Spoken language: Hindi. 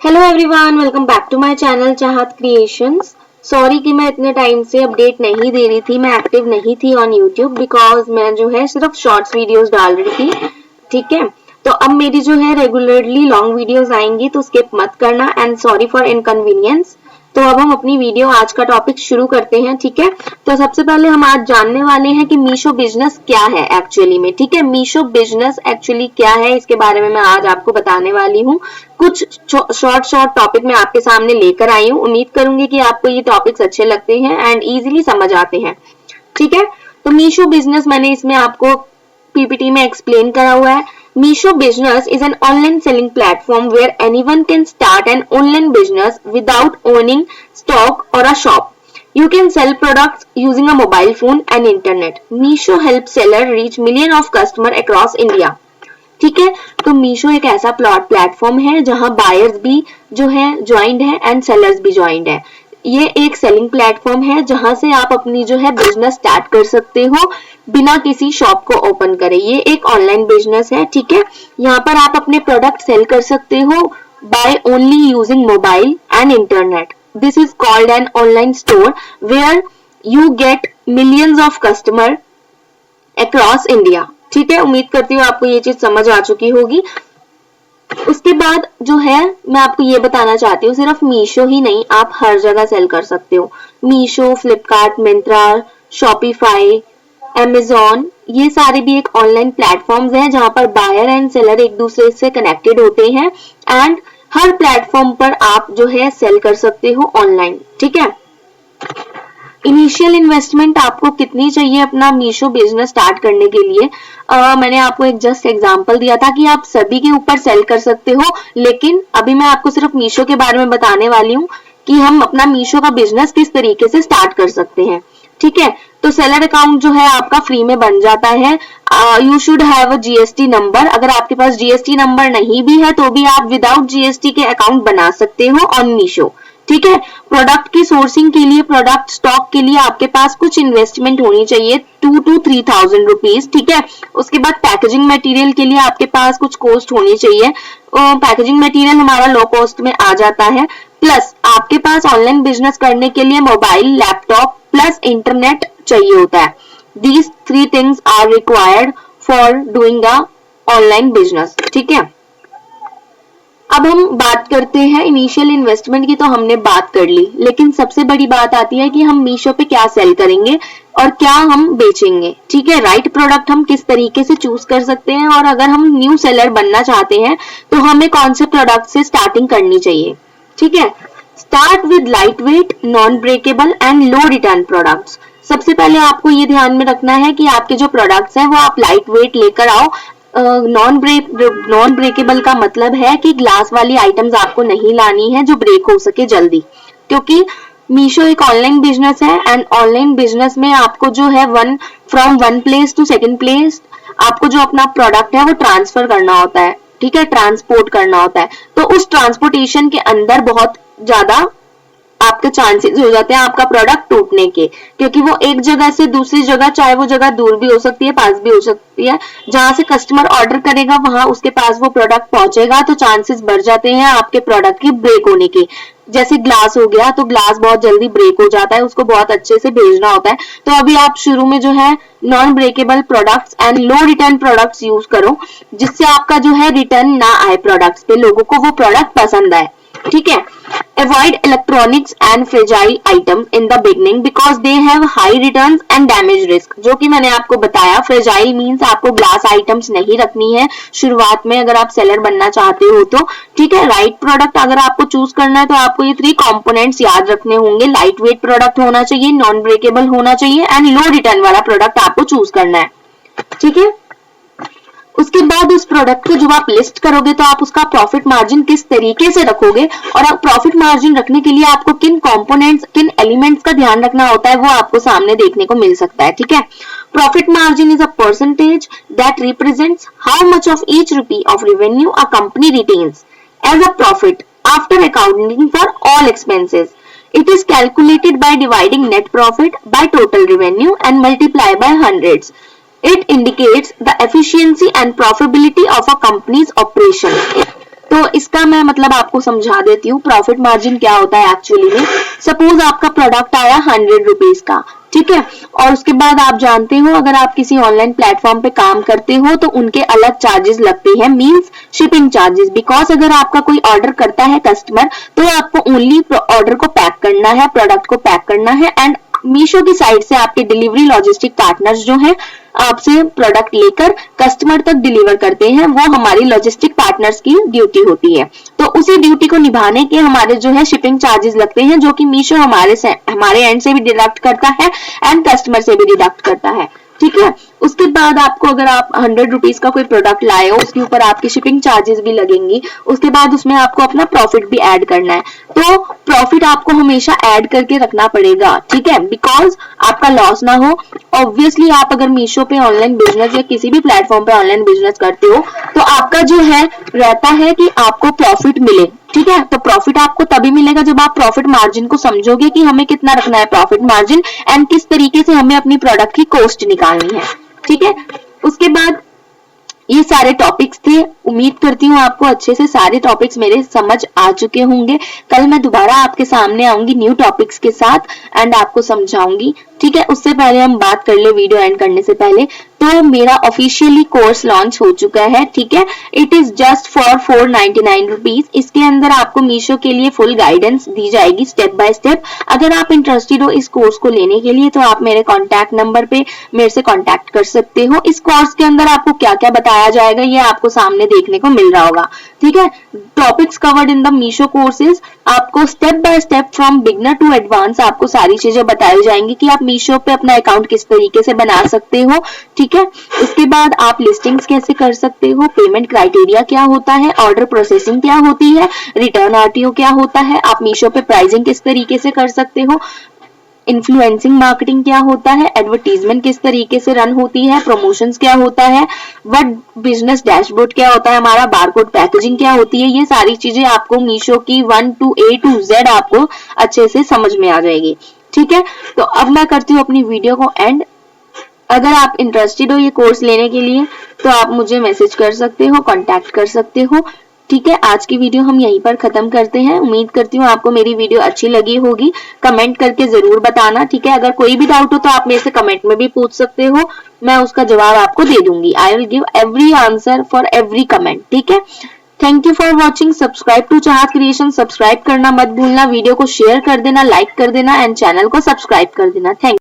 Hello everyone, welcome back to my channel Chahat creations. Sorry कि मैं इतने टाइम से अपडेट नहीं दे रही थी, मैं एक्टिव नहीं थी ऑन यूट्यूब बिकॉज मैं जो है सिर्फ शॉर्ट्स वीडियोस डाल रही थी। ठीक है, तो अब मेरी जो है रेगुलरली लॉन्ग वीडियोस आएंगी, तो स्किप मत करना एंड सॉरी फॉर इनकन्वीनियंस। तो अब हम अपनी वीडियो आज का टॉपिक शुरू करते हैं। ठीक है, तो सबसे पहले हम आज जानने वाले हैं कि मीशो बिजनेस क्या है एक्चुअली में। ठीक है, मीशो बिजनेस एक्चुअली क्या है, इसके बारे में मैं आज आपको बताने वाली हूँ। कुछ शॉर्ट टॉपिक मैं आपके सामने लेकर आई हूँ। उम्मीद करूंगी कि आपको ये टॉपिक्स अच्छे लगते हैं एंड इजीली समझ आते हैं। ठीक है, तो मीशो बिजनेस मैंने इसमें आपको पीपीटी में एक्सप्लेन करा हुआ है। Meesho Business is an online selling platform where anyone can start an online business without owning stock or a shop. You can sell products using a mobile phone and internet. Meesho helps sellers reach millions of customers across India. ठीक है, तो मीशो एक ऐसा प्लेटफॉर्म है जहां बायर्स भी जो है ज्वाइंड है एंड सेलर्स भी ज्वाइंड है। ये एक सेलिंग प्लेटफॉर्म है जहां से आप अपनी जो है बिजनेस स्टार्ट कर सकते हो बिना किसी शॉप को ओपन करे। ये एक ऑनलाइन बिजनेस है। ठीक है, यहाँ पर आप अपने प्रोडक्ट सेल कर सकते हो by only using mobile and internet. This is called an online store where you get millions of customer across India. ठीक है, उम्मीद करती हूँ आपको ये चीज समझ आ चुकी होगी। उसके बाद जो है मैं आपको ये बताना चाहती हूँ, सिर्फ मीशो ही नहीं, आप हर जगह सेल कर सकते हो। मीशो, फ्लिपकार्ट, मिंत्रा, शॉपिफाई, अमेजॉन, ये सारे भी एक ऑनलाइन प्लेटफॉर्म्स हैं जहां पर बायर एंड सेलर एक दूसरे से कनेक्टेड होते हैं एंड हर प्लेटफॉर्म पर आप जो है सेल कर सकते हो ऑनलाइन। ठीक है, इनिशियल इन्वेस्टमेंट आपको कितनी चाहिए अपना मीशो बिजनेस स्टार्ट करने के लिए? मैंने आपको एक जस्ट एग्जांपल दिया था कि आप सभी के ऊपर सेल कर सकते हो, लेकिन अभी मैं आपको सिर्फ मीशो के बारे में बताने वाली हूँ कि हम अपना मीशो का बिजनेस किस तरीके से स्टार्ट कर सकते हैं। ठीक है, तो सेलर अकाउंट जो है आपका फ्री में बन जाता है। You should have a GST number. अगर आपके पास जीएसटी नंबर नहीं भी है तो भी आप विदाउट जीएसटी के अकाउंट बना सकते हो ऑन मीशो। ठीक है, प्रोडक्ट की सोर्सिंग के लिए, प्रोडक्ट स्टॉक के लिए आपके पास कुछ इन्वेस्टमेंट होनी चाहिए 2 to 3,000 रुपीज। ठीक है, उसके बाद पैकेजिंग मटेरियल के लिए आपके पास कुछ कॉस्ट होनी चाहिए। पैकेजिंग मटेरियल हमारा लो कॉस्ट में आ जाता है। प्लस आपके पास ऑनलाइन बिजनेस करने के लिए मोबाइल, लैपटॉप प्लस इंटरनेट चाहिए होता है। These 3 things are required for doing a online business. ठीक है, अब हम बात करते हैं इनिशियल इन्वेस्टमेंट की। तो हमने बात कर ली, लेकिन सबसे बड़ी बात आती है कि हम मीशो पे क्या सेल करेंगे और क्या हम बेचेंगे। ठीक है, राइट प्रोडक्ट हम किस तरीके से चूज कर सकते हैं, और अगर हम न्यू सेलर बनना चाहते हैं तो हमें कौन से प्रोडक्ट से स्टार्टिंग करनी चाहिए। ठीक है, start with light weight, non breakable and low return products. सबसे पहले आपको ये ध्यान में रखना है कि आपके जो प्रोडक्ट्स हैं वो आप लाइट वेट लेकर आओ। नॉन ब्रेकेबल का मतलब है कि ग्लास वाली आइटम्स आपको नहीं लानी है जो ब्रेक हो सके जल्दी, क्योंकि मीशो एक ऑनलाइन बिजनेस है एंड ऑनलाइन बिजनेस में आपको जो है from one place to second place आपको जो अपना प्रोडक्ट है वो ट्रांसफर करना होता है। ठीक है, ट्रांसपोर्ट करना होता है। तो उस ट्रांसपोर्टेशन के अंदर बहुत ज्यादा आपके चांसेस हो जाते हैं आपका प्रोडक्ट टूटने के, क्योंकि वो एक जगह से दूसरी जगह, चाहे वो जगह दूर भी हो सकती है, पास भी हो सकती है, जहां से कस्टमर ऑर्डर करेगा वहां उसके पास वो प्रोडक्ट पहुंचेगा, तो चांसेस बढ़ जाते हैं आपके प्रोडक्ट के ब्रेक होने के। जैसे ग्लास हो गया, तो ग्लास बहुत जल्दी ब्रेक हो जाता है, उसको बहुत अच्छे से भेजना होता है। तो अभी आप शुरू में जो है non breakable products and low return products use करो, जिससे आपका जो है रिटर्न ना आए प्रोडक्ट्स पे, लोगों को वो प्रोडक्ट पसंद आए। ठीक है, avoid electronics and fragile items in the beginning because they have high returns and damage risk. जो कि मैंने आपको बताया, फ्रेजाइल मींस आपको ग्लास आइटम्स नहीं रखनी है शुरुआत में अगर आप सेलर बनना चाहते हो तो। ठीक है, राइट प्रोडक्ट अगर आपको चूज करना है तो आपको ये 3 कंपोनेंट्स याद रखने होंगे। लाइट वेट प्रोडक्ट होना चाहिए, नॉन ब्रेकेबल होना चाहिए एंड लो रिटर्न वाला प्रोडक्ट आपको चूज करना है। ठीक है, उसके बाद उस प्रोडक्ट को जब आप लिस्ट करोगे तो आप उसका प्रॉफिट मार्जिन किस तरीके से रखोगे, और प्रॉफिट मार्जिन रखने के लिए आपको किन कंपोनेंट्स, किन एलिमेंट्स का ध्यान रखना होता है, वो आपको सामने देखने को मिल सकता है। ठीक है, profit margin is a percentage that represents how much of each rupee of revenue a company retains as a profit after accounting for all expenses. It is calculated by dividing net profit by total revenue and multiply by hundreds. It indicates the efficiency and profitability of a company's operation. तो इसका मैं मतलब आपको समझा देती हूँ प्रॉफिट मार्जिन क्या होता है एक्चुअली में। सपोज आपका प्रोडक्ट आया 100 रुपीज का, ठीक है, और उसके बाद आप जानते हो अगर आप किसी ऑनलाइन प्लेटफॉर्म पे काम करते हो तो उनके अलग चार्जेस लगते हैं, मींस शिपिंग चार्जेस। बिकॉज अगर आपका कोई ऑर्डर करता है कस्टमर तो आपको ओनली ऑर्डर को पैक करना है, प्रोडक्ट को पैक करना है, एंड मीशो की साइड से आपके डिलीवरी लॉजिस्टिक पार्टनर्स जो हैं आपसे प्रोडक्ट लेकर कस्टमर तक डिलीवर करते हैं, वो हमारी लॉजिस्टिक पार्टनर्स की ड्यूटी होती है। तो उसी ड्यूटी को निभाने के हमारे जो है शिपिंग चार्जेस लगते हैं, जो कि मीशो हमारे एंड से भी डिडक्ट करता है एंड कस्टमर से भी डिडक्ट करता है, ठीक है। उसके बाद आपको अगर आप 100 रुपीज का कोई प्रोडक्ट लाए हो उसके ऊपर आपकी शिपिंग चार्जेस भी लगेंगी, उसके बाद उसमें आपको अपना प्रॉफिट भी ऐड करना है। तो प्रॉफिट आपको हमेशा ऐड करके रखना पड़ेगा, ठीक है, बिकॉज आपका लॉस ना हो। ऑब्वियसली आप अगर मीशो पे ऑनलाइन बिजनेस या किसी भी प्लेटफॉर्म पे ऑनलाइन बिजनेस करते हो तो आपका जो है रहता है कि आपको प्रॉफिट मिले, ठीक है। तो प्रॉफिट आपको तभी मिलेगा जब आप प्रॉफिट मार्जिन को समझोगे कि हमें कितना रखना है प्रॉफिट मार्जिन एंड किस तरीके से हमें अपनी प्रोडक्ट की कॉस्ट निकालनी है, ठीक है। उसके बाद ये सारे टॉपिक्स थे, उम्मीद करती हूँ आपको अच्छे से सारे टॉपिक्स मेरे समझ आ चुके होंगे। कल मैं दोबारा आपके सामने आऊंगी न्यू टॉपिक्स के साथ एंड आपको समझाऊंगी, ठीक है। उससे पहले हम बात कर ले वीडियो एंड करने से पहले, तो मेरा ऑफिशियली कोर्स लॉन्च हो चुका है, ठीक है। It is just for 499 rupees. इसके अंदर आपको मीशो के लिए फुल गाइडेंस दी जाएगी स्टेप बाय स्टेप। अगर आप इंटरेस्टेड हो इस कोर्स को लेने के लिए तो आप मेरे कॉन्टैक्ट नंबर पे मेरे से कॉन्टैक्ट कर सकते हो। इस कोर्स के अंदर आपको क्या क्या बताया जाएगा ये आपको सामने देखने को मिल रहा होगा, ठीक है। Topics covered in the Meesho courses, आपको step by step from beginner to advance आपको सारी चीजें बताई जाएंगी कि आप मीशो पे अपना अकाउंट किस तरीके से बना सकते हो, ठीक है। उसके बाद आप लिस्टिंग्स कैसे कर सकते हो, पेमेंट क्राइटेरिया क्या होता है, ऑर्डर प्रोसेसिंग क्या होती है, रिटर्न आरटीओ क्या होता है, आप मीशो पे प्राइसिंग किस तरीके से कर सकते हो, इन्फ्लुएंसिंग मार्केटिंग क्या होता है, एडवर्टीजमेंट किस तरीके से रन होती है, प्रमोशंस क्या होता है, व्हाट बिजनेस डैशबोर्ड क्या होता है हमारा, बारकोड पैकेजिंग क्या होती है, ये सारी चीजें आपको मीशो की 1 to A to Z आपको अच्छे से समझ में आ जाएगी, ठीक है। तो अब मैं करती हूँ अपनी वीडियो को एंड। अगर आप इंटरेस्टेड हो ये कोर्स लेने के लिए तो आप मुझे मैसेज कर सकते हो, कांटेक्ट कर सकते हो, ठीक है। आज की वीडियो हम यहीं पर खत्म करते हैं। उम्मीद करती हूँ आपको मेरी वीडियो अच्छी लगी होगी। कमेंट करके जरूर बताना, ठीक है। अगर कोई भी डाउट हो तो आप मेरे से कमेंट में भी पूछ सकते हो, मैं उसका जवाब आपको दे दूंगी। I will give every answer for every comment, ठीक है। Thank you for watching. Subscribe to Chahat creation, subscribe करना मत भूलना, वीडियो को शेयर कर देना, लाइक कर देना एंड चैनल को सब्सक्राइब कर देना। थैंक